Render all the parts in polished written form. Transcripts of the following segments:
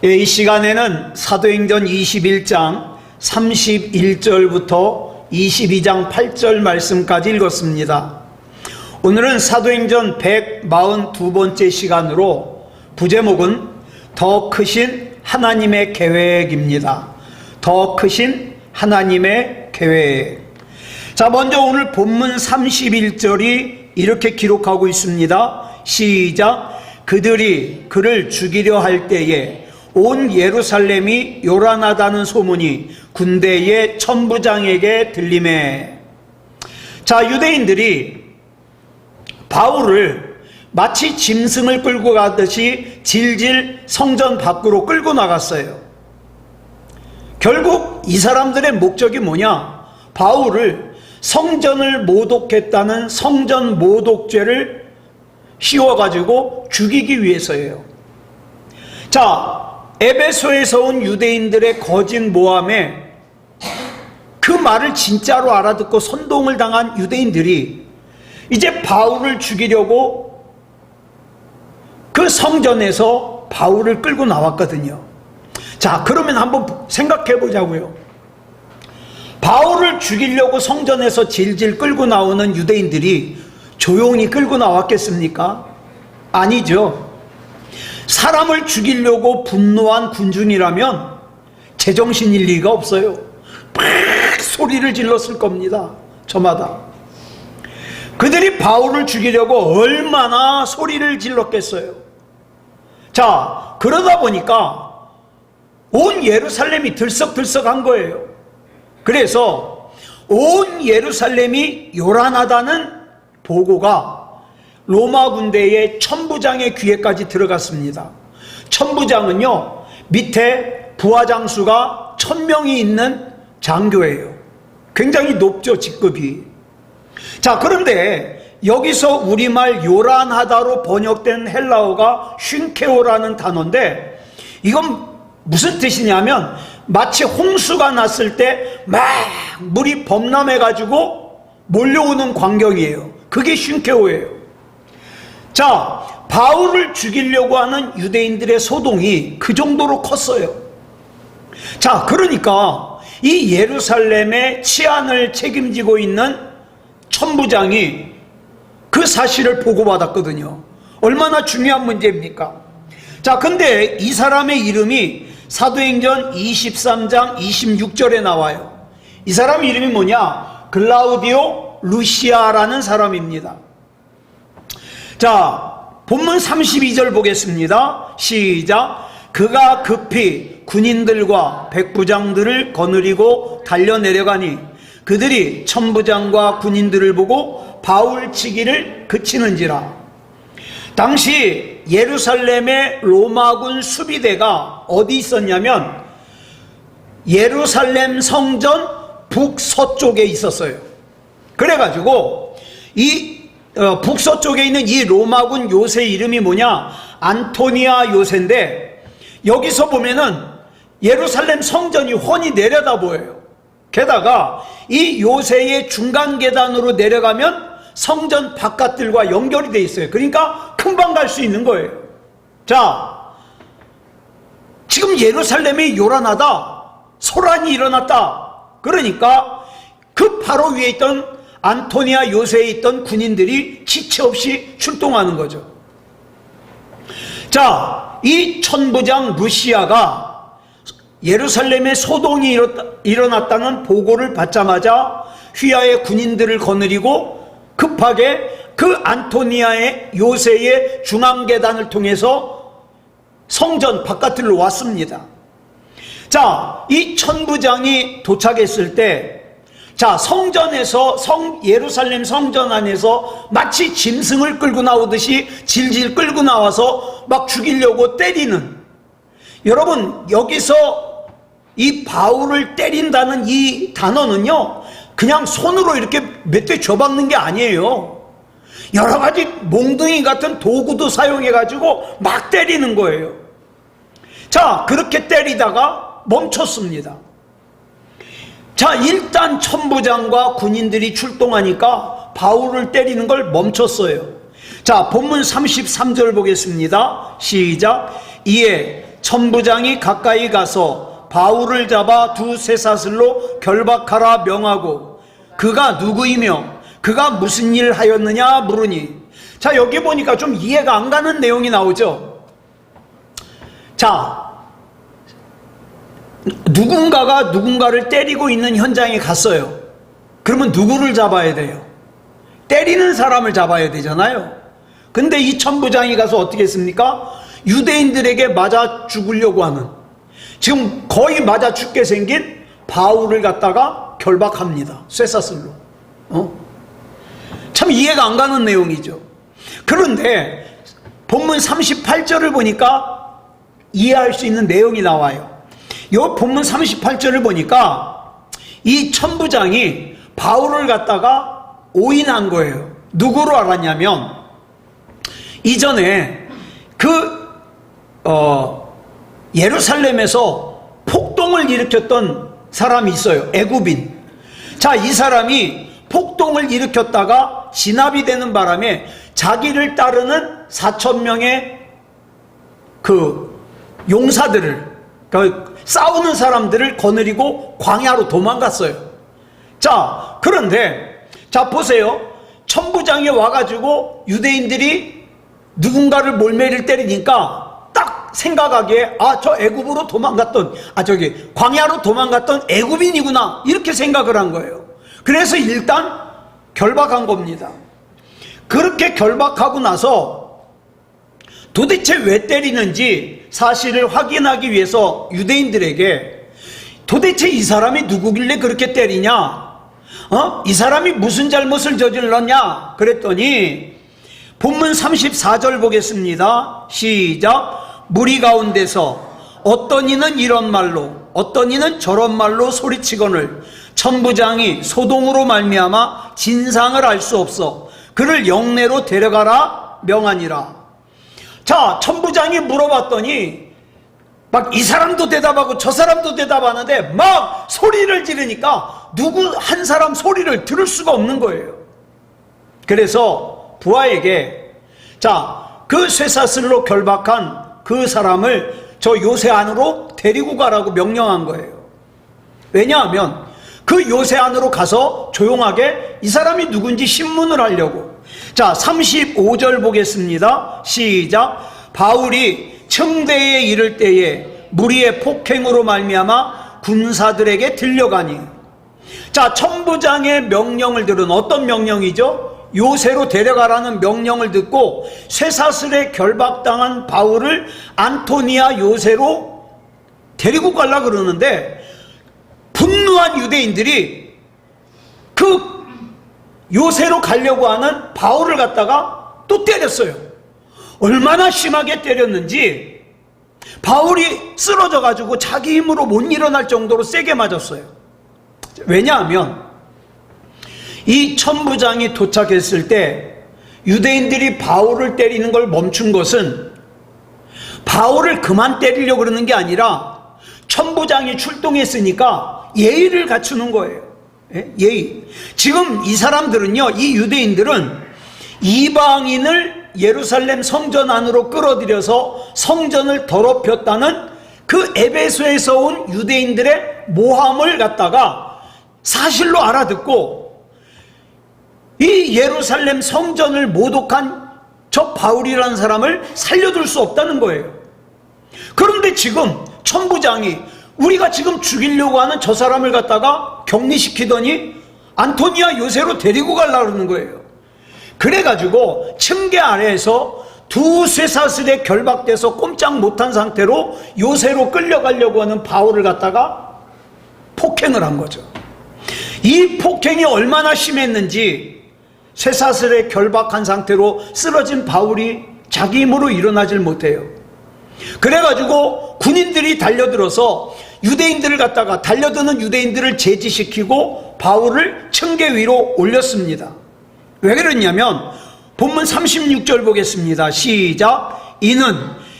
이 시간에는 사도행전 21장 31절부터 22장 8절 말씀까지 읽었습니다. 오늘은 사도행전 142번째 시간으로 부제목은 더 크신 하나님의 계획입니다. 더 크신 하나님의 계획. 자, 먼저 오늘 본문 31절이 이렇게 기록하고 있습니다. 시작. 그들이 그를 죽이려 할 때에 온 예루살렘이 요란하다는 소문이 군대의 천부장에게 들리매. 자, 유대인들이 바울을 마치 짐승을 끌고 가듯이 질질 성전 밖으로 끌고 나갔어요. 결국 이 사람들의 목적이 뭐냐? 바울을 성전을 모독했다는 성전 모독죄를 씌워가지고 죽이기 위해서예요. 자, 에베소에서 온 유대인들의 거짓 모함에 그 말을 진짜로 알아듣고 선동을 당한 유대인들이 이제 바울을 죽이려고 그 성전에서 바울을 끌고 나왔거든요. 자, 그러면 한번 생각해 보자고요. 바울을 죽이려고 성전에서 질질 끌고 나오는 유대인들이 조용히 끌고 나왔겠습니까? 아니죠. 사람을 죽이려고 분노한 군중이라면 제정신일 리가 없어요. 막 소리를 질렀을 겁니다. 저마다. 그들이 바울을 죽이려고 얼마나 소리를 질렀겠어요. 자, 그러다 보니까 온 예루살렘이 들썩들썩한 거예요. 그래서 온 예루살렘이 요란하다는 보고가 로마 군대의 천부장의 귀에까지 들어갔습니다. 천부장은요, 밑에 부하장수가 1000명이 있는 장교예요. 굉장히 높죠, 직급이. 자, 그런데 여기서 우리말 요란하다로 번역된 헬라어가 쉰케오라는 단어인데, 이건 무슨 뜻이냐면 마치 홍수가 났을 때 막 물이 범람해가지고 몰려오는 광경이에요. 그게 쉰케오예요. 자, 바울을 죽이려고 하는 유대인들의 소동이 그 정도로 컸어요. 자, 그러니까 이 예루살렘의 치안을 책임지고 있는 천부장이 그 사실을 보고받았거든요. 얼마나 중요한 문제입니까? 자, 근데 이 사람의 이름이 사도행전 23장 26절에 나와요. 이 사람 이름이 뭐냐? 글라우디오 루시아라는 사람입니다. 자, 본문 32절 보겠습니다. 시작. 그가 급히 군인들과 백부장들을 거느리고 달려내려가니 그들이 천부장과 군인들을 보고 바울 치기를 그치는지라. 당시 예루살렘의 로마군 수비대가 어디 있었냐면 예루살렘 성전 북서쪽에 있었어요. 그래가지고 이 북서쪽에 있는 이 로마군 요새 이름이 뭐냐? 안토니아 요새인데, 여기서 보면은 예루살렘 성전이 훤히 내려다 보여요. 게다가 이 요새의 중간 계단으로 내려가면 성전 바깥들과 연결이 돼 있어요. 그러니까 금방 갈 수 있는 거예요. 자, 지금 예루살렘이 요란하다, 소란이 일어났다. 그러니까 그 바로 위에 있던 안토니아 요새에 있던 군인들이 지체 없이 출동하는 거죠. 자, 이 천부장 루시아가 예루살렘에 소동이 일어났다는 보고를 받자마자 휘하의 군인들을 거느리고 급하게 그 안토니아의 요새의 중앙계단을 통해서 성전 바깥으로 왔습니다. 자, 이 천부장이 도착했을 때, 자, 성전에서 예루살렘 성전 안에서 마치 짐승을 끌고 나오듯이 질질 끌고 나와서 막 죽이려고 때리는, 여러분, 여기서 이 바울을 때린다는 이 단어는요, 그냥 손으로 이렇게 몇 대 줘박는 게 아니에요. 여러 가지 몽둥이 같은 도구도 사용해가지고 막 때리는 거예요. 자, 그렇게 때리다가 멈췄습니다. 자, 일단 천부장과 군인들이 출동하니까 바울을 때리는 걸 멈췄어요. 자, 본문 33절 보겠습니다. 시작. 이에 천부장이 가까이 가서 바울을 잡아 두 쇠사슬로 결박하라 명하고 그가 누구이며 그가 무슨 일 하였느냐 물으니. 자, 여기 보니까 좀 이해가 안 가는 내용이 나오죠. 자, 누군가가 누군가를 때리고 있는 현장에 갔어요. 그러면 누구를 잡아야 돼요? 때리는 사람을 잡아야 되잖아요. 근데 이 천부장이 가서 어떻게 했습니까? 유대인들에게 맞아 죽으려고 하는, 지금 거의 맞아 죽게 생긴 바울을 갖다가 결박합니다. 쇠사슬로. 참 이해가 안 가는 내용이죠. 그런데 본문 38절을 보니까 이해할 수 있는 내용이 나와요. 이 본문 38절을 보니까 이 천부장이 바울을 갖다가 오인한 거예요. 누구로 알았냐면 이전에 예루살렘에서 폭동을 일으켰던 사람이 있어요. 애굽인. 자, 이 사람이 폭동을 일으켰다가 진압이 되는 바람에 자기를 따르는 4,000명의 용사들을, 싸우는 사람들을 거느리고 광야로 도망갔어요. 자, 그런데 자 보세요. 천부장이 와가지고 유대인들이 누군가를 몰매를 때리니까 딱 생각하기에 저 애굽으로 도망갔던, 광야로 도망갔던 애굽인이구나, 이렇게 생각을 한 거예요. 그래서 일단 결박한 겁니다. 그렇게 결박하고 나서 도대체 왜 때리는지 사실을 확인하기 위해서 유대인들에게 도대체 이 사람이 누구길래 그렇게 때리냐, 이 사람이 무슨 잘못을 저질렀냐 그랬더니 본문 34절 보겠습니다. 시작. 무리 가운데서 어떤 이는 이런 말로 어떤 이는 저런 말로 소리치거늘 천부장이 소동으로 말미암아 진상을 알 수 없어 그를 영내로 데려가라 명하니라. 자, 천부장이 물어봤더니 막 이 사람도 대답하고 저 사람도 대답하는데 막 소리를 지르니까 누구 한 사람 소리를 들을 수가 없는 거예요. 그래서 부하에게 그 쇠사슬로 결박한 그 사람을 저 요새 안으로 데리고 가라고 명령한 거예요. 왜냐하면 그 요새 안으로 가서 조용하게 이 사람이 누군지 신문을 하려고. 자, 35절 보겠습니다. 시작. 바울이 청대에 이를 때에 무리의 폭행으로 말미암아 군사들에게 들려가니. 자, 천부장의 명령을 들은, 어떤 명령이죠? 요새로 데려가라는 명령을 듣고 쇠사슬에 결박당한 바울을 안토니아 요새로 데리고 가려고 그러는데 분노한 유대인들이 그 요새로 가려고 하는 바울을 갖다가 또 때렸어요. 얼마나 심하게 때렸는지 바울이 쓰러져 가지고 자기 힘으로 못 일어날 정도로 세게 맞았어요. 왜냐하면 이 천부장이 도착했을 때 유대인들이 바울을 때리는 걸 멈춘 것은 바울을 그만 때리려고 그러는 게 아니라 천부장이 출동했으니까 예의를 갖추는 거예요. 예의. 지금 이 사람들은요, 이 유대인들은 이방인을 예루살렘 성전 안으로 끌어들여서 성전을 더럽혔다는 그 에베소에서 온 유대인들의 모함을 갖다가 사실로 알아듣고 이 예루살렘 성전을 모독한 저 바울이라는 사람을 살려둘 수 없다는 거예요. 그런데 지금 천부장이 우리가 지금 죽이려고 하는 저 사람을 갖다가 격리시키더니 안토니아 요새로 데리고 가려고 그러는 거예요. 그래가지고 층계 아래에서 두 쇠사슬에 결박돼서 꼼짝 못한 상태로 요새로 끌려가려고 하는 바울을 갖다가 폭행을 한 거죠. 이 폭행이 얼마나 심했는지 쇠사슬에 결박한 상태로 쓰러진 바울이 자기 힘으로 일어나질 못해요. 그래가지고 군인들이 달려들어서 유대인들을 갖다가, 달려드는 유대인들을 제지시키고 바울을 층계 위로 올렸습니다. 왜 그랬냐면 본문 36절 보겠습니다. 시작. 이는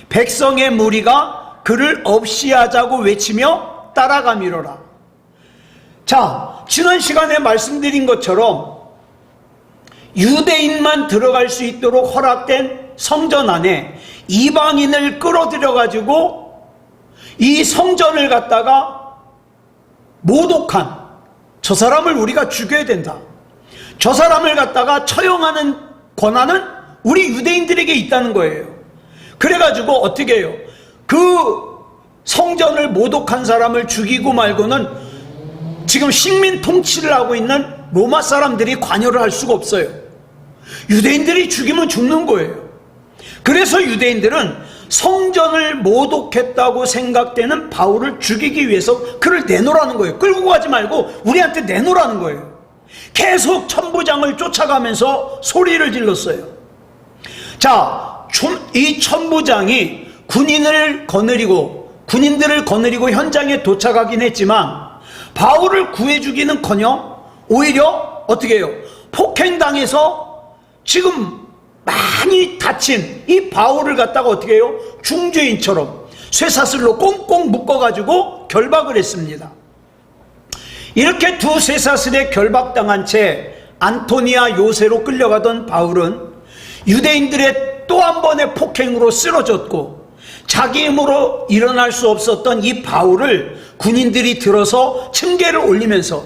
백성의 무리가 그를 없이하자고 외치며 따라가미로라. 자, 지난 시간에 말씀드린 것처럼 유대인만 들어갈 수 있도록 허락된 성전 안에 이방인을 끌어들여 가지고 이 성전을 갖다가 모독한 저 사람을 우리가 죽여야 된다. 저 사람을 갖다가 처형하는 권한은 우리 유대인들에게 있다는 거예요. 그래가지고 어떻게 해요? 그 성전을 모독한 사람을 죽이고 말고는 지금 식민 통치를 하고 있는 로마 사람들이 관여를 할 수가 없어요. 유대인들이 죽이면 죽는 거예요. 그래서 유대인들은 성전을 모독했다고 생각되는 바울을 죽이기 위해서 그를 내놓으라는 거예요. 끌고 가지 말고 우리한테 내놓으라는 거예요. 계속 천부장을 쫓아가면서 소리를 질렀어요. 자, 이 천부장이 군인들을 거느리고 현장에 도착하긴 했지만 바울을 구해주기는커녕 오히려 어떻게 해요? 폭행당해서 지금 많이 다친 이 바울을 갖다가 어떻게 해요? 중죄인처럼 쇠사슬로 꽁꽁 묶어가지고 결박을 했습니다. 이렇게 두 쇠사슬에 결박당한 채 안토니아 요새로 끌려가던 바울은 유대인들의 또 한 번의 폭행으로 쓰러졌고 자기 힘으로 일어날 수 없었던 이 바울을 군인들이 들어서 층계를 올리면서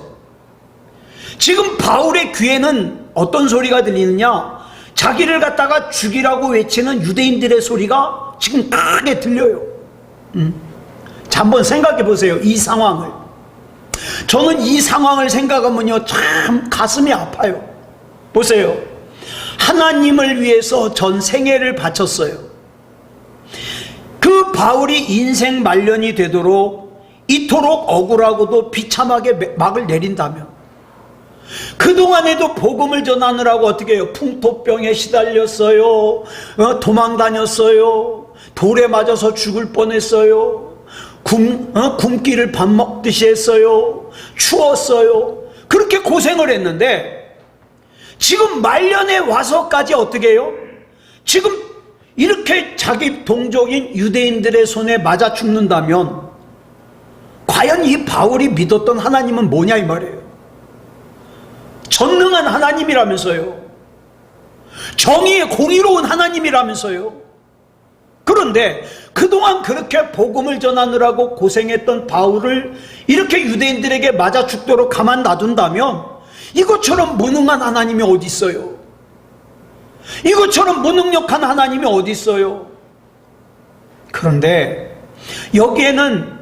지금 바울의 귀에는 어떤 소리가 들리느냐? 자기를 갖다가 죽이라고 외치는 유대인들의 소리가 지금 크게 들려요. 자, 한번 생각해 보세요. 이 상황을. 저는 이 상황을 생각하면요, 참 가슴이 아파요. 보세요. 하나님을 위해서 전 생애를 바쳤어요. 그 바울이 인생 말년이 되도록 이토록 억울하고도 비참하게 막을 내린다면, 그동안에도 복음을 전하느라고 어떻게 해요? 풍토병에 시달렸어요. 도망 다녔어요. 돌에 맞아서 죽을 뻔했어요. 굶기를 밥 먹듯이 했어요. 추웠어요. 그렇게 고생을 했는데 지금 말년에 와서까지 어떻게 해요? 지금 이렇게 자기 동족인 유대인들의 손에 맞아 죽는다면 과연 이 바울이 믿었던 하나님은 뭐냐 이 말이에요. 전능한 하나님이라면서요. 정의의 공의로운 하나님이라면서요. 그런데 그동안 그렇게 복음을 전하느라고 고생했던 바울을 이렇게 유대인들에게 맞아 죽도록 가만 놔둔다면 이것처럼 무능한 하나님이 어디 있어요? 이것처럼 무능력한 하나님이 어디 있어요? 그런데 여기에는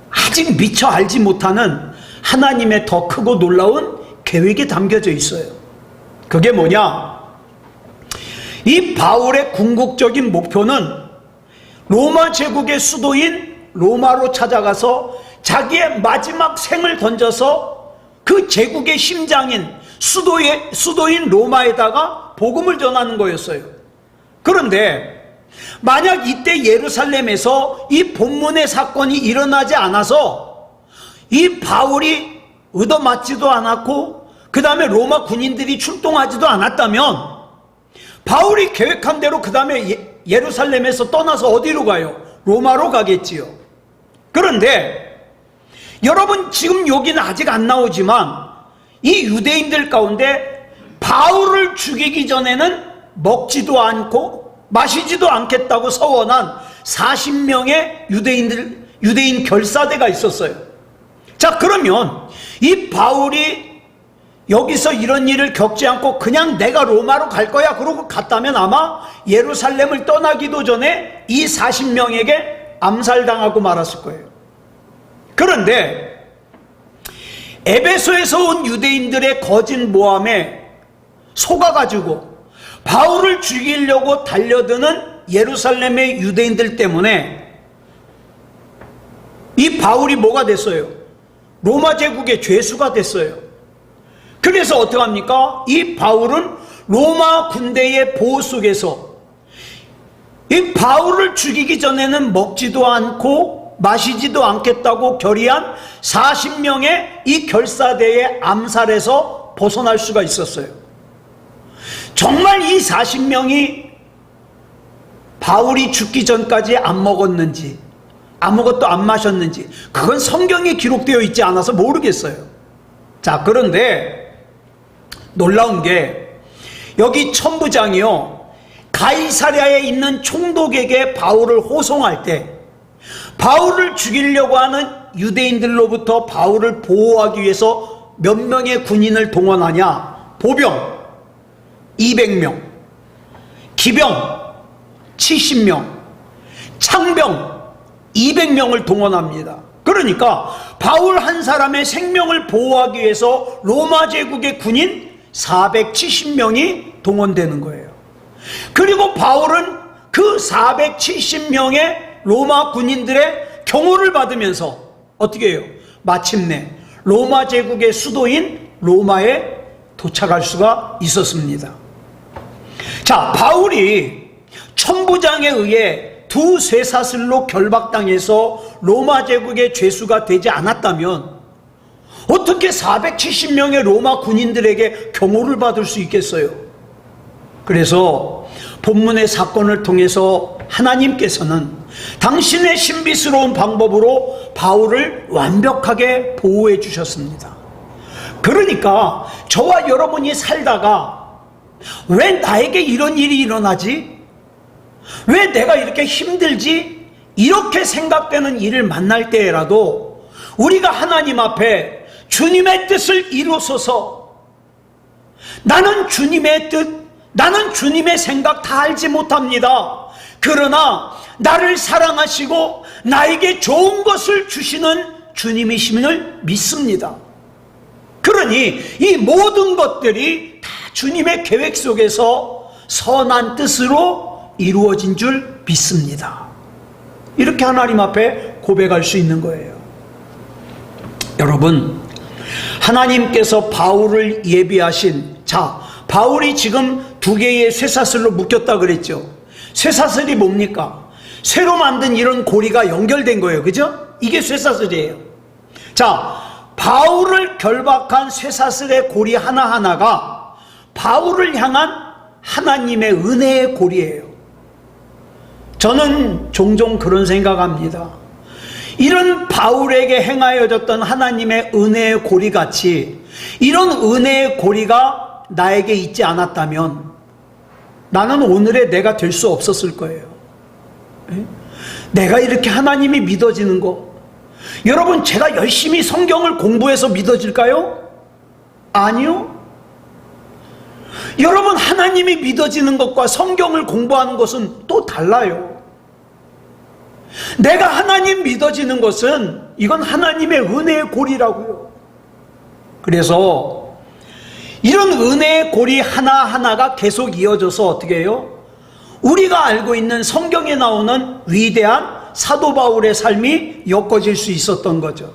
아직 미처 알지 못하는 하나님의 더 크고 놀라운 계획이 담겨져 있어요. 그게 뭐냐? 이 바울의 궁극적인 목표는 로마 제국의 수도인 로마로 찾아가서 자기의 마지막 생을 던져서 그 제국의 심장인 수도인 로마에다가 복음을 전하는 거였어요. 그런데 만약 이때 예루살렘에서 이 본문의 사건이 일어나지 않아서 이 바울이 얻어맞지도 않았고 그 다음에 로마 군인들이 출동하지도 않았다면 바울이 계획한 대로 그 다음에 예루살렘에서 떠나서 어디로 가요? 로마로 가겠지요. 그런데 여러분 지금 여기는 아직 안 나오지만 이 유대인들 가운데 바울을 죽이기 전에는 먹지도 않고 마시지도 않겠다고 서원한 40명의 유대인 결사대가 있었어요. 자, 그러면 이 바울이 여기서 이런 일을 겪지 않고 그냥 내가 로마로 갈 거야 그러고 갔다면 아마 예루살렘을 떠나기도 전에 이 40명에게 암살당하고 말았을 거예요. 그런데 에베소에서 온 유대인들의 거짓 모함에 속아가지고 바울을 죽이려고 달려드는 예루살렘의 유대인들 때문에 이 바울이 뭐가 됐어요? 로마 제국의 죄수가 됐어요. 그래서 어떡합니까? 이 바울은 로마 군대의 보호 속에서 이 바울을 죽이기 전에는 먹지도 않고 마시지도 않겠다고 결의한 40명의 이 결사대의 암살에서 벗어날 수가 있었어요. 정말 이 40명이 바울이 죽기 전까지 안 먹었는지 아무것도 안 마셨는지 그건 성경에 기록되어 있지 않아서 모르겠어요. 자, 그런데 놀라운 게 여기 천부장이요 가이사랴에 있는 총독에게 바울을 호송할 때 바울을 죽이려고 하는 유대인들로부터 바울을 보호하기 위해서 몇 명의 군인을 동원하냐? 보병 200명, 기병 70명, 창병 200명을 동원합니다. 그러니까 바울 한 사람의 생명을 보호하기 위해서 로마 제국의 군인 470명이 동원되는 거예요. 그리고 바울은 그 470명의 로마 군인들의 경호를 받으면서 어떻게 해요? 마침내 로마 제국의 수도인 로마에 도착할 수가 있었습니다. 자, 바울이 천부장에 의해 두 쇠사슬로 결박당해서 로마 제국의 죄수가 되지 않았다면 어떻게 470명의 로마 군인들에게 경호를 받을 수 있겠어요? 그래서 본문의 사건을 통해서 하나님께서는 당신의 신비스러운 방법으로 바울을 완벽하게 보호해 주셨습니다. 그러니까 저와 여러분이 살다가 왜 나에게 이런 일이 일어나지? 왜 내가 이렇게 힘들지? 이렇게 생각되는 일을 만날 때라도 우리가 하나님 앞에 주님의 뜻을 이루소서, 나는 주님의 뜻, 나는 주님의 생각 다 알지 못합니다. 그러나 나를 사랑하시고 나에게 좋은 것을 주시는 주님이심을 믿습니다. 그러니 이 모든 것들이 다 주님의 계획 속에서 선한 뜻으로 이루어진 줄 믿습니다. 이렇게 하나님 앞에 고백할 수 있는 거예요. 여러분, 하나님께서 바울을 예비하신, 자, 바울이 지금 두 개의 쇠사슬로 묶였다 그랬죠. 쇠사슬이 뭡니까? 쇠로 만든 이런 고리가 연결된 거예요. 그죠? 이게 쇠사슬이에요. 자, 바울을 결박한 쇠사슬의 고리 하나하나가 바울을 향한 하나님의 은혜의 고리예요. 저는 종종 그런 생각합니다. 이런 바울에게 행하여졌던 하나님의 은혜의 고리같이 이런 은혜의 고리가 나에게 있지 않았다면 나는 오늘의 내가 될 수 없었을 거예요. 내가 이렇게 하나님이 믿어지는 거, 여러분, 제가 열심히 성경을 공부해서 믿어질까요? 아니요. 여러분, 하나님이 믿어지는 것과 성경을 공부하는 것은 또 달라요. 내가 하나님 믿어지는 것은 이건 하나님의 은혜의 고리라고요. 그래서 이런 은혜의 고리 하나하나가 계속 이어져서 어떻게 해요? 우리가 알고 있는 성경에 나오는 위대한 사도 바울의 삶이 엮어질 수 있었던 거죠.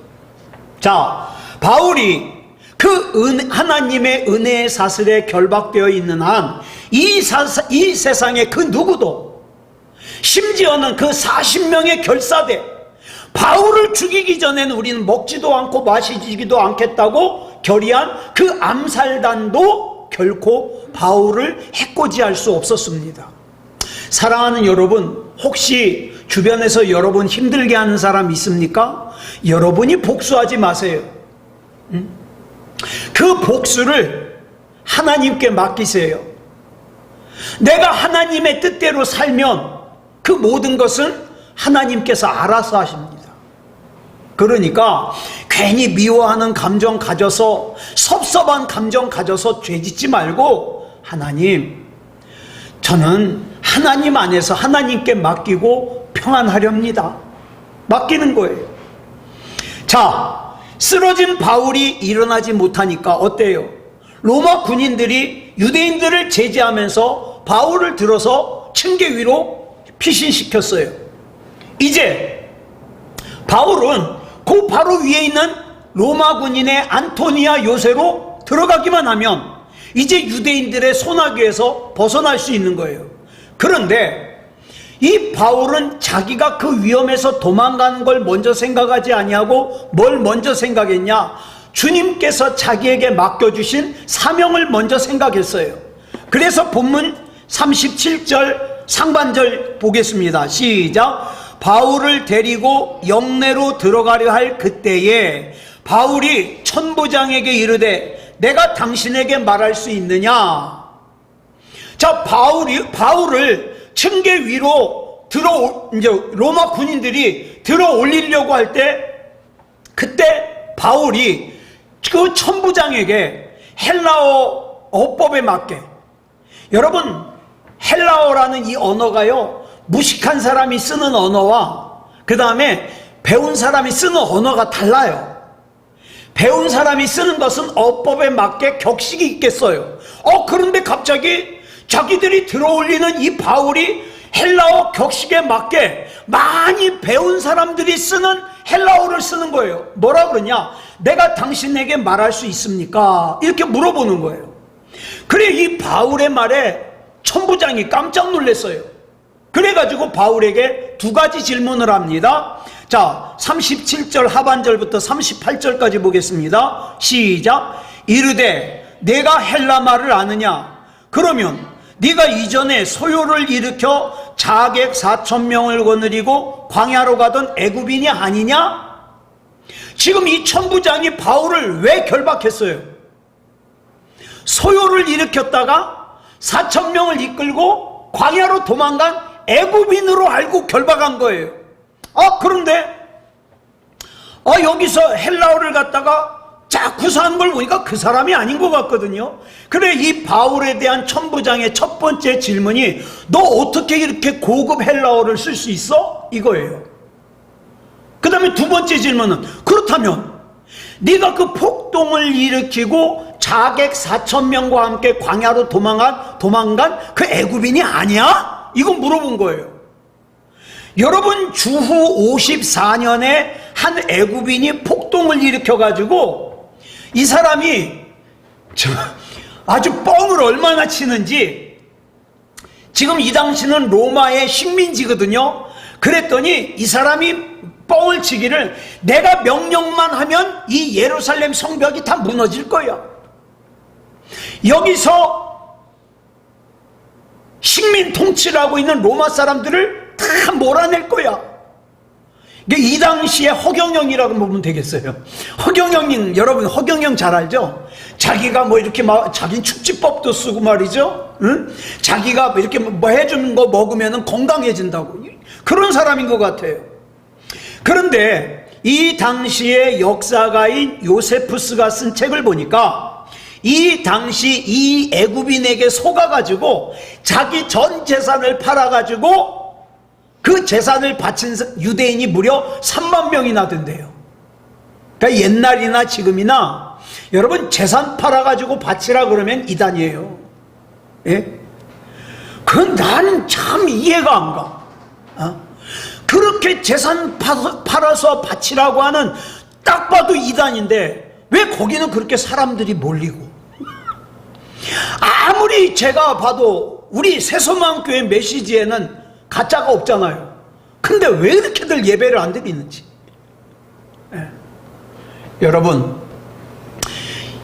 자, 바울이 그 하나님의 은혜의 사슬에 결박되어 있는 한 이 세상의 그 누구도, 심지어는 그 40명의 결사대, 바울을 죽이기 전에는 우리는 먹지도 않고 마시지도 않겠다고 결의한 그 암살단도 결코 바울을 해코지할 수 없었습니다. 사랑하는 여러분, 혹시 주변에서 여러분 힘들게 하는 사람 있습니까? 여러분이 복수하지 마세요. 그 복수를 하나님께 맡기세요. 내가 하나님의 뜻대로 살면 그 모든 것은 하나님께서 알아서 하십니다. 그러니까 괜히 미워하는 감정 가져서, 섭섭한 감정 가져서 죄짓지 말고, 하나님, 저는 하나님 안에서 하나님께 맡기고 평안하렵니다. 맡기는 거예요. 자, 쓰러진 바울이 일어나지 못하니까 어때요? 로마 군인들이 유대인들을 제지하면서 바울을 들어서 층계 위로 피신시켰어요. 이제 바울은 그 바로 위에 있는 로마 군인의 안토니아 요새로 들어가기만 하면 이제 유대인들의 손아귀에서 벗어날 수 있는 거예요. 그런데 이 바울은 자기가 그 위험에서 도망가는 걸 먼저 생각하지 아니하고 뭘 먼저 생각했냐? 주님께서 자기에게 맡겨주신 사명을 먼저 생각했어요. 그래서 본문 37절 상반절 보겠습니다. 시작. 바울을 데리고 영내로 들어가려 할 그때에 바울이 천부장에게 이르되 내가 당신에게 말할 수 있느냐? 자, 바울을 층계 위로 이제 로마 군인들이 들어 올리려고 할 때 그때 바울이 그 천부장에게 헬라어 어법에 맞게, 여러분 헬라어라는 이 언어가요, 무식한 사람이 쓰는 언어와 그 다음에 배운 사람이 쓰는 언어가 달라요. 배운 사람이 쓰는 것은 어법에 맞게 격식이 있겠어요. 그런데 갑자기 자기들이 들어올리는 이 바울이 헬라어 격식에 맞게 많이 배운 사람들이 쓰는 헬라어를 쓰는 거예요. 뭐라 그러냐? 내가 당신에게 말할 수 있습니까? 이렇게 물어보는 거예요. 그래 이 바울의 말에 천부장이 깜짝 놀랐어요. 그래가지고 바울에게 두 가지 질문을 합니다. 자, 37절 하반절부터 38절까지 보겠습니다. 시작. 이르되 내가 헬라 말을 아느냐? 그러면 네가 이전에 소요를 일으켜 자객 4,000명을 거느리고 광야로 가던 애굽인이 아니냐? 지금 이 천부장이 바울을 왜 결박했어요? 소요를 일으켰다가 4,000명을 이끌고 광야로 도망간 애굽인으로 알고 결박한 거예요. 그런데 여기서 헬라어를 갖다가 구사하는 걸 보니까 그 사람이 아닌 것 같거든요. 그래 이 바울에 대한 천부장의 첫 번째 질문이 너 어떻게 이렇게 고급 헬라어를 쓸 수 있어? 이거예요. 그 다음에 두 번째 질문은 그렇다면 네가 그 폭동을 일으키고 자객 4,000명과 함께 광야로 도망간 그 애굽인이 아니야? 이건 물어본 거예요. 여러분 주후 54년에 한 애굽인이 폭동을 일으켜가지고 이 사람이 아주 뻥을 얼마나 치는지, 지금 이 당시는 로마의 식민지거든요. 그랬더니 이 사람이 뻥을 치기를 내가 명령만 하면 이 예루살렘 성벽이 다 무너질 거야. 여기서 식민 통치를 하고 있는 로마 사람들을 다 몰아낼 거야. 이 당시에 허경영이라고 보면 되겠어요. 허경영님, 여러분 허경영 잘 알죠? 자기가 뭐 이렇게 자기 축지법도 쓰고 말이죠. 응? 자기가 이렇게 뭐 해주는 거 먹으면 건강해진다고, 그런 사람인 것 같아요. 그런데 이 당시의 역사가인 요세푸스가 쓴 책을 보니까 이 당시 이 애굽인에게 속아가지고 자기 전 재산을 팔아가지고 그 재산을 바친 유대인이 무려 3만 명이나 된대요. 그러니까 옛날이나 지금이나 여러분 재산 팔아가지고 바치라 그러면 이단이에요. 예? 그건 나는 참 이해가 안 가. 그렇게 재산 팔아서 바치라고 하는 딱 봐도 이단인데 왜 거기는 그렇게 사람들이 몰리고, 아무리 제가 봐도 우리 새소망교회 메시지에는 가짜가 없잖아요. 근데 왜 이렇게들 예배를 안 드리는지. 여러분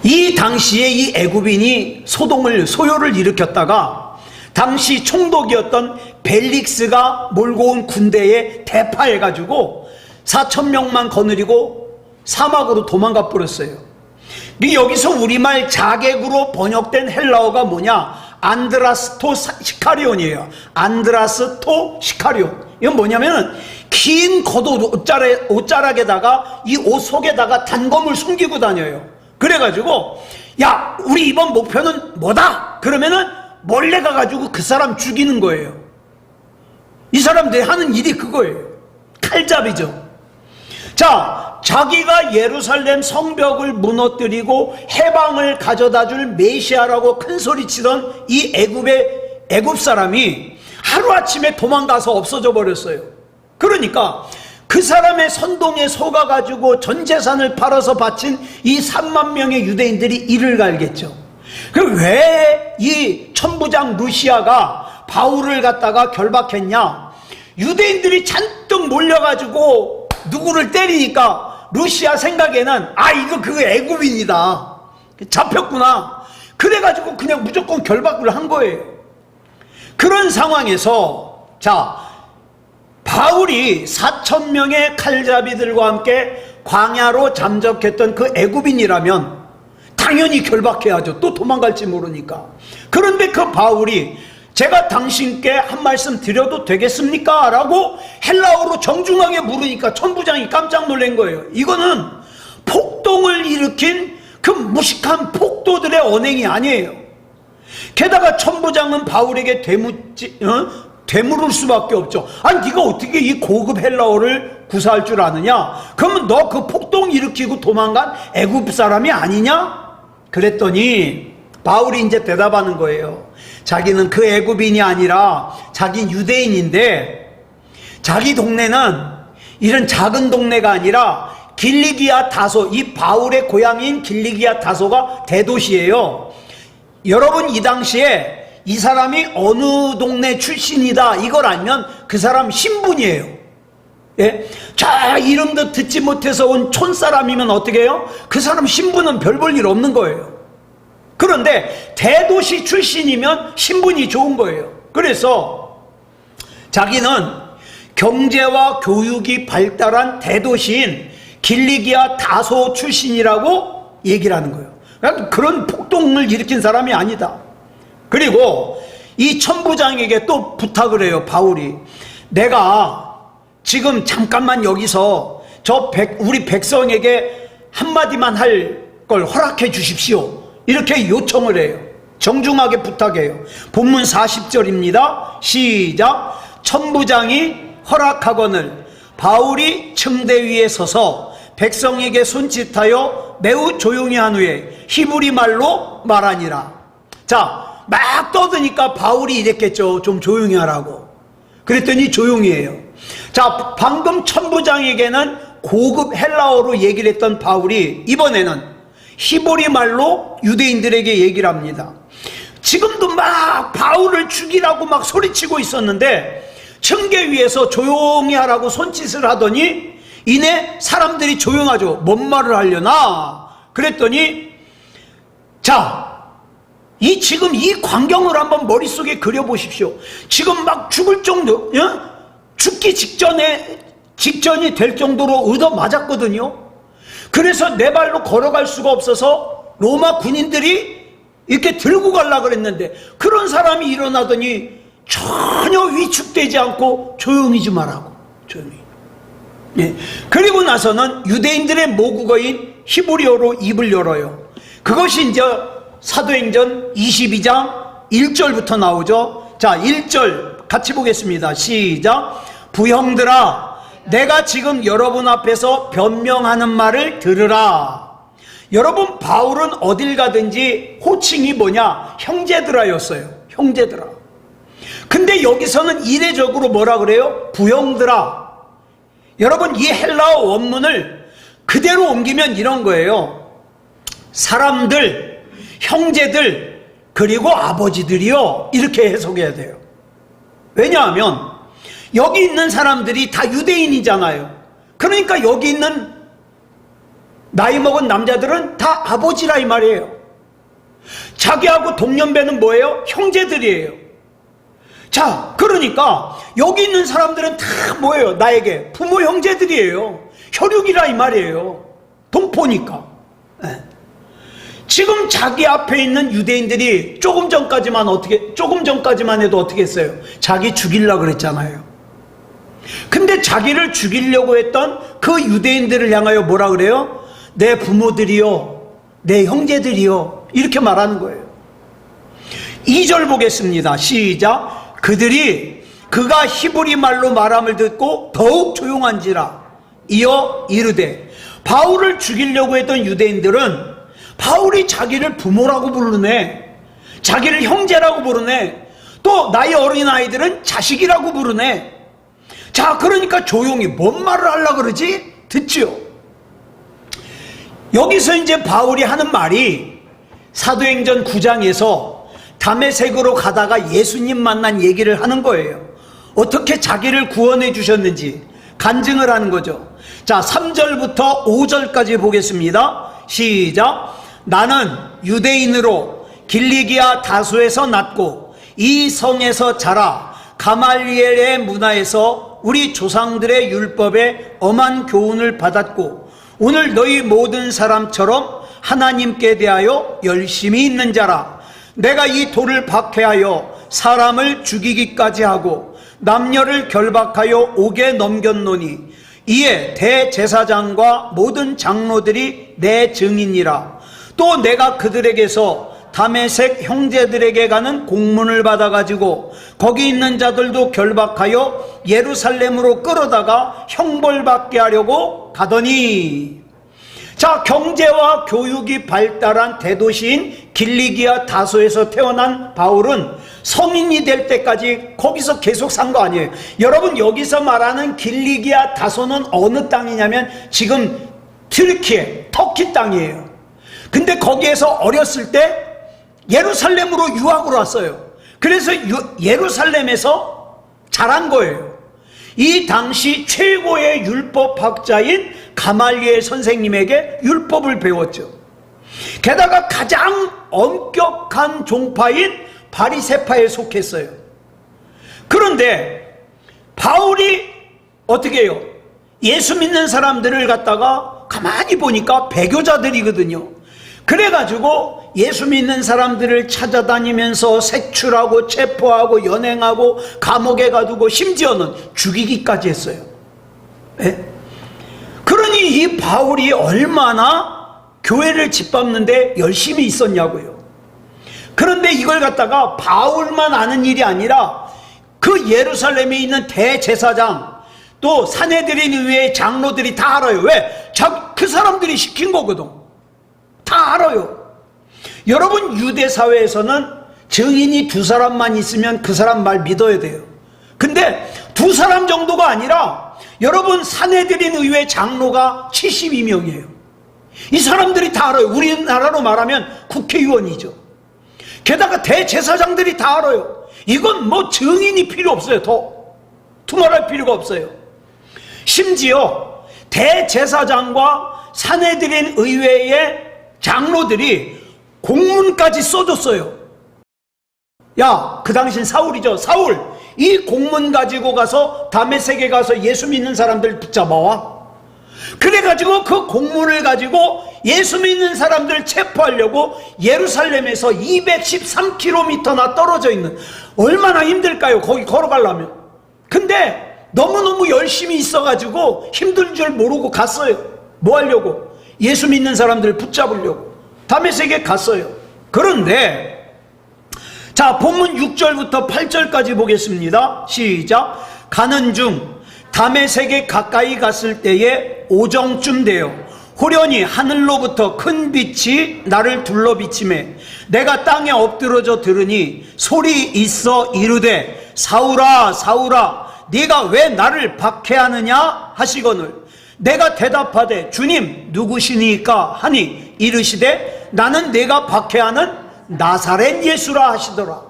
이 당시에 이 애굽인이 소요를 일으켰다가 당시 총독이었던 벨릭스가 몰고 온 군대에 대파해가지고 4,000명만 거느리고 사막으로 도망가 버렸어요. 여기서 우리말 자객으로 번역된 헬라어가 뭐냐? 안드라스토 시카리온이에요. 안드라스토 시카리온. 이건 뭐냐면 긴 겉옷 옷자락에다가 이 옷 속에다가 단검을 숨기고 다녀요. 그래가지고 야 우리 이번 목표는 뭐다? 그러면은 몰래 가가지고 그 사람 죽이는 거예요. 이 사람들이 하는 일이 그거예요. 칼잡이죠. 자, 자기가 예루살렘 성벽을 무너뜨리고 해방을 가져다줄 메시아라고 큰소리치던 이 애굽 사람이 하루아침에 도망가서 없어져 버렸어요. 그러니까 그 사람의 선동에 속아가지고 전 재산을 팔아서 바친 이 3만 명의 유대인들이 이를 갈겠죠. 왜 이 천부장 루시아가 바울을 갖다가 결박했냐? 유대인들이 잔뜩 몰려가지고 누구를 때리니까 루시아 생각에는 이거 그 애굽인이다, 잡혔구나, 그래가지고 그냥 무조건 결박을 한 거예요. 그런 상황에서 자 바울이 4,000명의 칼잡이들과 함께 광야로 잠적했던 그 당연히 결박해야죠. 또 도망갈지 모르니까. 그런데 그 바울이 제가 당신께 한 말씀 드려도 되겠습니까? 라고 헬라어로 정중하게 물으니까 천부장이 깜짝 놀란 거예요. 이거는 폭동을 일으킨 그 무식한 폭도들의 언행이 아니에요. 게다가 천부장은 바울에게 되물을 수밖에 없죠. 아니 네가 어떻게 이 고급 헬라어를 구사할 줄 아느냐? 그러면 너 그 폭동 일으키고 도망간 애굽 사람이 아니냐? 그랬더니 바울이 이제 대답하는 거예요. 자기는 그 애굽인이 아니라 자기는 유대인인데 자기 동네는 이런 작은 동네가 아니라 길리기아 다소, 이 바울의 고향인 길리기아 다소가 대도시예요. 여러분 이 당시에 이 사람이 어느 동네 출신이다 이걸 알면 그 사람 신분이에요. 예? 자, 이름도 듣지 못해서 온 촌사람이면 어떻게 해요? 그 사람 신분은 별 볼 일 없는 거예요. 그런데 대도시 출신이면 신분이 좋은 거예요. 그래서 자기는 경제와 교육이 발달한 대도시인 길리기아 다소 출신이라고 얘기를 하는 거예요. 그런 폭동을 일으킨 사람이 아니다. 그리고 이 천부장에게 또 부탁을 해요. 바울이 내가 지금 잠깐만 여기서 우리 백성에게 한마디만 할 걸 허락해 주십시오. 이렇게 요청을 해요. 정중하게 부탁해요. 본문 40절입니다. 시작. 천부장이 허락하거늘 바울이 층대 위에 서서 백성에게 손짓하여 매우 조용히 한 후에 히브리 말로 말하니라. 자, 막 떠드니까 바울이 이랬겠죠. 좀 조용히 하라고. 그랬더니 조용히 해요. 자, 방금 천부장에게는 고급 헬라어로 얘기를 했던 바울이 이번에는 히브리 말로 유대인들에게 얘기를 합니다. 지금도 막 바울을 죽이라고 막 소리치고 있었는데 층계 위에서 조용히 하라고 손짓을 하더니 이내 사람들이 조용하죠. 뭔 말을 하려나? 그랬더니 자, 지금 이 광경을 한번 머릿속에 그려보십시오. 지금 막 죽을 정도, 죽기 직전이 될 정도로 얻어맞았거든요. 그래서 내 발로 걸어갈 수가 없어서 로마 군인들이 이렇게 들고 가려고 그랬는데 그런 사람이 일어나더니 전혀 위축되지 않고 조용히 좀 하라고. 조용히. 예. 그리고 나서는 유대인들의 모국어인 히브리어로 입을 열어요. 그것이 이제 사도행전 22장 1절부터 나오죠. 자, 1절 같이 보겠습니다. 시작. 부형들아, 내가 지금 여러분 앞에서 변명하는 말을 들으라. 여러분, 바울은 어딜 가든지 호칭이 뭐냐? 형제들아였어요. 형제들아. 근데 여기서는 이례적으로 뭐라 그래요? 부형들아. 여러분, 이 헬라어 원문을 그대로 옮기면 이런 거예요. 사람들, 형제들, 그리고 아버지들이요. 이렇게 해석해야 돼요. 왜냐하면 여기 있는 사람들이 다 유대인이잖아요. 그러니까 여기 있는 나이 먹은 남자들은 다 아버지라 이 말이에요. 자기하고 동년배는 뭐예요? 형제들이에요. 자, 그러니까 여기 있는 사람들은 다 뭐예요? 나에게 부모 형제들이에요. 혈육이라 이 말이에요. 동포니까. 네. 지금 자기 앞에 있는 유대인들이 조금 전까지만 해도 어떻게 했어요? 자기 죽이려고 그랬잖아요. 근데 자기를 죽이려고 했던 그 유대인들을 향하여 뭐라 그래요? 내 부모들이요, 내 형제들이요, 이렇게 말하는 거예요. 2절 보겠습니다. 시작. 그가 히브리 말로 말함을 듣고 더욱 조용한지라. 이어 이르되, 바울을 죽이려고 했던 유대인들은 바울이 자기를 부모라고 부르네, 자기를 형제라고 부르네, 또 나이 어린 아이들은 자식이라고 부르네. 자, 그러니까 조용히 뭔 말을 하려고 그러지? 듣죠. 여기서 이제 바울이 하는 말이 사도행전 9장에서 다메섹으로 가다가 예수님 만난 얘기를 하는 거예요. 어떻게 자기를 구원해 주셨는지 간증을 하는 거죠. 자, 3절부터 5절까지 보겠습니다. 시작. 나는 유대인으로 길리기아 다소에서 났고 이 성에서 자라 가말리엘의 문화에서 우리 조상들의 율법에 엄한 교훈을 받았고 오늘 너희 모든 사람처럼 하나님께 대하여 열심히 있는 자라. 내가 이 돌을 박해하여 사람을 죽이기까지 하고 남녀를 결박하여 옥에 넘겼노니 이에 대제사장과 모든 장로들이 내 증인이라. 또 내가 그들에게서 다메섹 형제들에게 가는 공문을 받아가지고 거기 있는 자들도 결박하여 예루살렘으로 끌어다가 형벌받게 하려고 가더니. 자, 경제와 교육이 발달한 대도시인 길리기아 다소에서 태어난 바울은 성인이 될 때까지 거기서 계속 산 거 아니에요. 여러분, 여기서 말하는 길리기아 다소는 어느 땅이냐면 지금 터키 땅이에요. 근데 거기에서 어렸을 때 예루살렘으로 유학을 왔어요. 그래서 예루살렘에서 자란 거예요. 이 당시 최고의 율법학자인 가말리엘 선생님에게 율법을 배웠죠. 게다가 가장 엄격한 종파인 바리새파에 속했어요. 그런데 바울이 어떻게 해요? 예수 믿는 사람들을 갖다가 가만히 보니까 배교자들이거든요. 그래가지고 예수 믿는 사람들을 찾아다니면서 색출하고 체포하고 연행하고 감옥에 가두고 심지어는 죽이기까지 했어요. 네? 그러니 이 바울이 얼마나 교회를 짓밟는데 열심히 있었냐고요. 그런데 이걸 갖다가 바울만 아는 일이 아니라 그 예루살렘에 있는 대제사장 또 산헤드린 의회의 장로들이 다 알아요. 왜? 그 사람들이 시킨 거거든. 다 알아요. 여러분, 유대 사회에서는 증인이 두 사람만 있으면 그 사람 말 믿어야 돼요. 근데 두 사람 정도가 아니라 여러분, 산헤드린 의회 장로가 72명이에요. 이 사람들이 다 알아요. 우리나라로 말하면 국회의원이죠. 게다가 대제사장들이 다 알아요. 이건 뭐 증인이 필요 없어요. 더 두말할 필요가 없어요. 심지어 대제사장과 산헤드린 의회의 장로들이 공문까지 써줬어요. 야, 그 당신 사울이죠. 사울, 이 공문 가지고 가서 다메섹에 가서 예수 믿는 사람들 붙잡아와. 그래가지고 그 공문을 가지고 예수 믿는 사람들 체포하려고 예루살렘에서 213km나 떨어져 있는, 얼마나 힘들까요? 거기 걸어가려면. 근데 너무너무 열심히 있어가지고 힘든 줄 모르고 갔어요. 뭐 하려고? 예수 믿는 사람들 붙잡으려고 다메섹에 갔어요. 그런데 자, 본문 6절부터 8절까지 보겠습니다. 시작. 가는 중 다메섹에 가까이 갔을 때에 오정쯤 되어 호련히 하늘로부터 큰 빛이 나를 둘러 비치매 내가 땅에 엎드러져 들으니 소리 있어 이르되 사울아 사울아 네가 왜 나를 박해하느냐 하시거늘 내가 대답하되 주님 누구시니까 하니 이르시되 나는 내가 박해하는 나사렛 예수라 하시더라.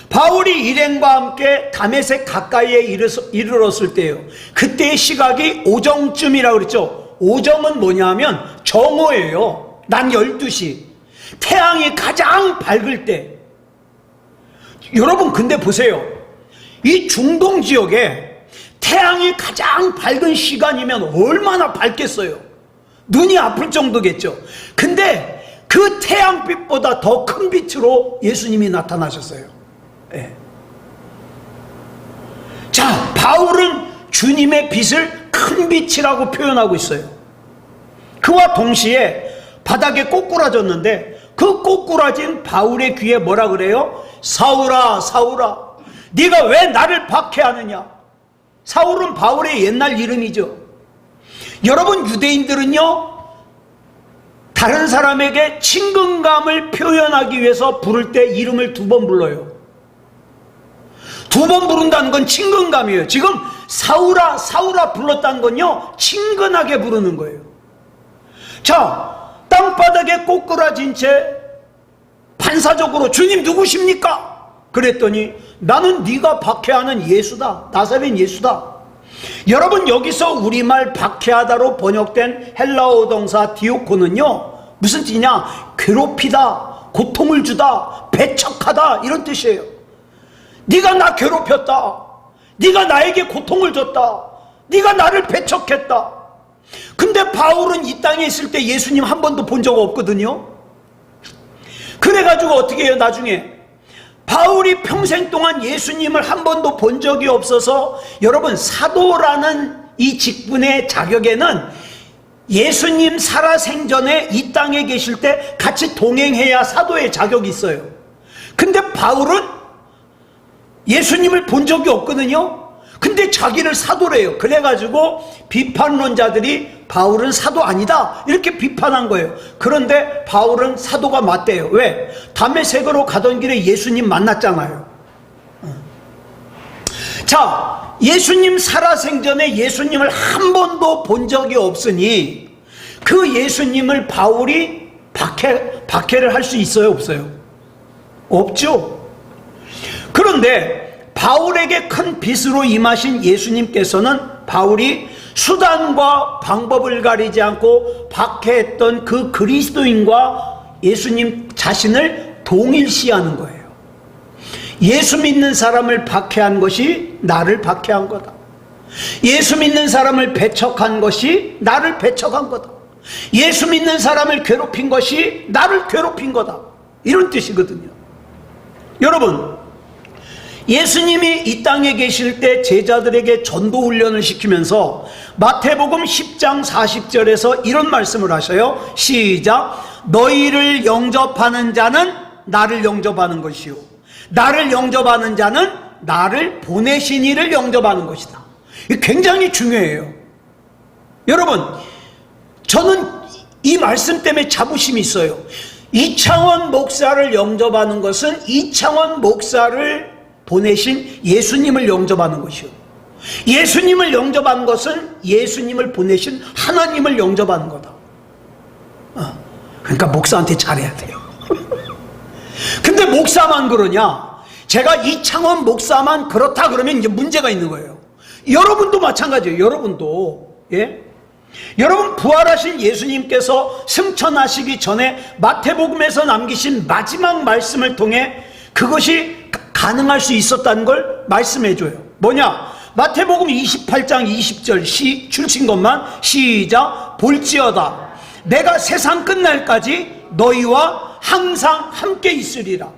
바울이 일행과 함께 다메섹 가까이에 이르렀을 때요, 그때의 시각이 오정쯤이라고 그랬죠. 오정은 뭐냐면 정오예요. 난 12시, 태양이 가장 밝을 때. 여러분, 근데 보세요. 이 중동 지역에 태양이 가장 밝은 시간이면 얼마나 밝겠어요. 눈이 아플 정도겠죠. 근데 그 태양빛보다 더 큰 빛으로 예수님이 나타나셨어요. 네. 자, 바울은 주님의 빛을 큰 빛이라고 표현하고 있어요. 그와 동시에 바닥에 꼬꾸라졌는데 그 꼬꾸라진 바울의 귀에 뭐라 그래요? 사울아 사울아 네가 왜 나를 박해하느냐. 사울은 바울의 옛날 이름이죠. 여러분, 유대인들은요 다른 사람에게 친근감을 표현하기 위해서 부를 때 이름을 2번 불러요. 2번 부른다는 건 친근감이에요. 지금 사울아 사울아 불렀다는 건요 친근하게 부르는 거예요. 자, 땅바닥에 꼬꾸라진 채 반사적으로 주님 누구십니까? 그랬더니 나는 네가 박해하는 예수다. 나사렛 예수다. 여러분, 여기서 우리말 박해하다로 번역된 헬라어 동사 디오코는요 무슨 뜻이냐? 괴롭히다, 고통을 주다, 배척하다, 이런 뜻이에요. 네가 나 괴롭혔다, 네가 나에게 고통을 줬다, 네가 나를 배척했다. 근데 바울은 이 땅에 있을 때 예수님 한 번도 본 적 없거든요. 그래가지고 어떻게 해요? 나중에 바울이 평생 동안 예수님을 한 번도 본 적이 없어서, 여러분, 사도라는 이 직분의 자격에는 예수님 살아생전에 이 땅에 계실 때 같이 동행해야 사도의 자격이 있어요. 근데 바울은 예수님을 본 적이 없거든요. 근데 자기를 사도래요. 그래가지고 비판론자들이 바울은 사도 아니다 이렇게 비판한 거예요. 그런데 바울은 사도가 맞대요. 왜? 다메섹으로 가던 길에 예수님 만났잖아요. 자, 예수님 살아생전에 예수님을 한 번도 본 적이 없으니 그 예수님을 바울이 박해를 할 수 있어요, 없어요? 없죠. 그런데 바울에게 큰 빛으로 임하신 예수님께서는 바울이 수단과 방법을 가리지 않고 박해했던 그 그리스도인과 예수님 자신을 동일시하는 거예요. 예수 믿는 사람을 박해한 것이 나를 박해한 거다. 예수 믿는 사람을 배척한 것이 나를 배척한 거다. 예수 믿는 사람을 괴롭힌 것이 나를 괴롭힌 거다. 이런 뜻이거든요. 여러분, 예수님이 이 땅에 계실 때 제자들에게 전도 훈련을 시키면서 마태복음 10장 40절에서 이런 말씀을 하셔요. 시작. 너희를 영접하는 자는 나를 영접하는 것이요, 나를 영접하는 자는 나를 보내신 이를 영접하는 것이다. 이게 굉장히 중요해요. 여러분, 저는 이 말씀 때문에 자부심이 있어요. 이창원 목사를 영접하는 것은 이창원 목사를 보내신 예수님을 영접하는 것이요, 예수님을 영접하는 것은 예수님을 보내신 하나님을 영접하는 거다. 그러니까 목사한테 잘해야 돼요. 근데 목사만 그러냐? 제가 이창원 목사만 그렇다 그러면 이제 문제가 있는 거예요. 여러분도 마찬가지예요. 여러분도, 예? 여러분, 부활하신 예수님께서 승천하시기 전에 마태복음에서 남기신 마지막 말씀을 통해 그것이 가능할 수 있었다는 걸 말씀해줘요. 뭐냐? 마태복음 28장 20절 줄친 것만 시작. 볼지어다 내가 세상 끝날까지 너희와 항상 함께 있으리라.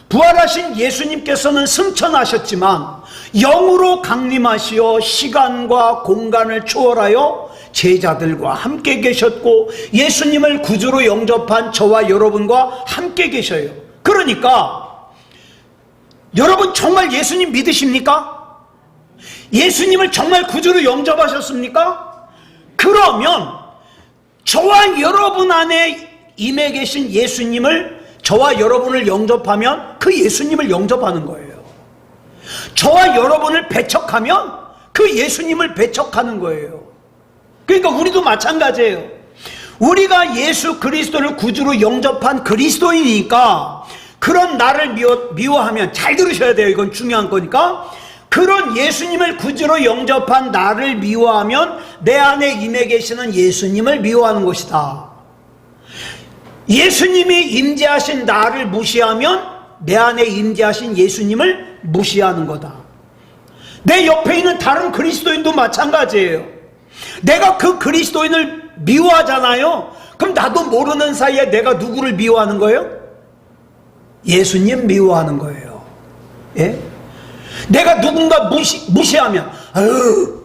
부활하신 예수님께서는 승천하셨지만 영으로 강림하시어 시간과 공간을 초월하여 제자들과 함께 계셨고 예수님을 구주로 영접한 저와 여러분과 함께 계셔요. 그러니까 여러분, 정말 예수님 믿으십니까? 예수님을 정말 구주로 영접하셨습니까? 그러면 저와 여러분 안에 임해 계신 예수님을, 저와 여러분을 영접하면 그 예수님을 영접하는 거예요. 저와 여러분을 배척하면 그 예수님을 배척하는 거예요. 그러니까 우리도 마찬가지예요. 우리가 예수 그리스도를 구주로 영접한 그리스도인이니까 그런 나를 미워하면, 잘 들으셔야 돼요. 이건 중요한 거니까. 그런 예수님을 구주로 영접한 나를 미워하면 내 안에 임해 계시는 예수님을 미워하는 것이다. 예수님이 임재하신 나를 무시하면 내 안에 임재하신 예수님을 무시하는 거다. 내 옆에 있는 다른 그리스도인도 마찬가지예요. 내가 그 그리스도인을 미워하잖아요. 그럼 나도 모르는 사이에 내가 누구를 미워하는 거예요? 예수님 미워하는 거예요. 예? 내가 누군가 무시하면 아유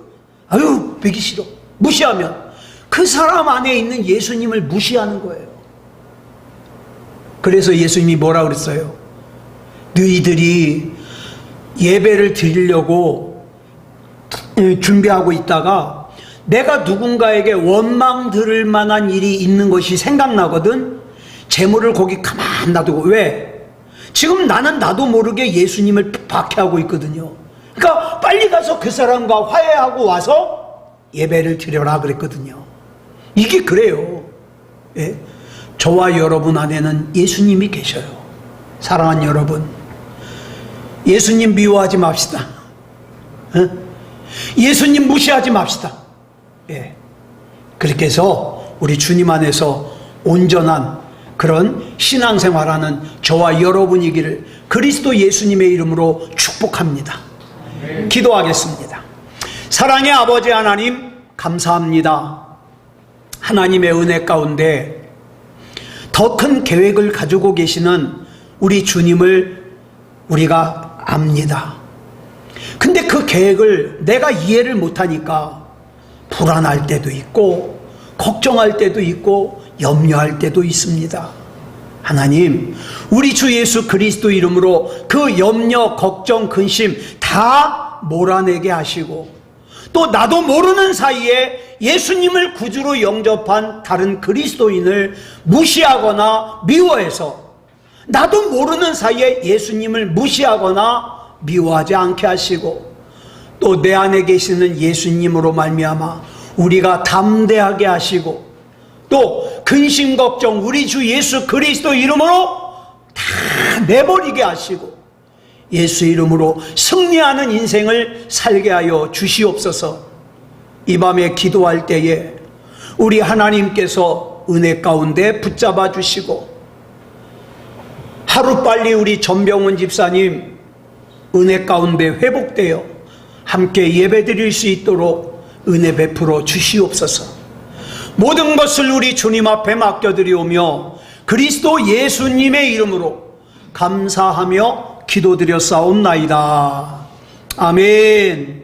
보기 싫어, 무시하면 그 사람 안에 있는 예수님을 무시하는 거예요. 그래서 예수님이 뭐라 그랬어요? 너희들이 예배를 드리려고 준비하고 있다가 내가 누군가에게 원망 들을 만한 일이 있는 것이 생각나거든. 재물을 거기 가만 놔두고. 왜? 지금 나도 모르게 예수님을 박해하고 있거든요. 그러니까 빨리 가서 그 사람과 화해하고 와서 예배를 드려라 그랬거든요. 이게 그래요. 예? 저와 여러분 안에는 예수님이 계셔요. 사랑하는 여러분, 예수님 미워하지 맙시다. 예수님 무시하지 맙시다. 예. 그렇게 해서 우리 주님 안에서 온전한 그런 신앙생활하는 저와 여러분이기를 그리스도 예수님의 이름으로 축복합니다. 기도하겠습니다. 사랑의 아버지 하나님, 감사합니다. 하나님의 은혜 가운데 더 큰 계획을 가지고 계시는 우리 주님을 우리가 압니다. 근데 그 계획을 내가 이해를 못하니까 불안할 때도 있고 걱정할 때도 있고 염려할 때도 있습니다. 하나님, 우리 주 예수 그리스도 이름으로 그 염려, 걱정, 근심 다 몰아내게 하시고, 또 나도 모르는 사이에 예수님을 구주로 영접한 다른 그리스도인을 무시하거나 미워해서, 나도 모르는 사이에 예수님을 무시하거나 미워하지 않게 하시고, 또 내 안에 계시는 예수님으로 말미암아 우리가 담대하게 하시고, 또 근심 걱정 우리 주 예수 그리스도 이름으로 다 내버리게 하시고 예수 이름으로 승리하는 인생을 살게 하여 주시옵소서. 이 밤에 기도할 때에 우리 하나님께서 은혜 가운데 붙잡아 주시고, 하루빨리 우리 전병훈 집사님 은혜 가운데 회복되어 함께 예배드릴 수 있도록 은혜 베풀어 주시옵소서. 모든 것을 우리 주님 앞에 맡겨드리오며 그리스도 예수님의 이름으로 감사하며 기도드렸사옵나이다. 아멘.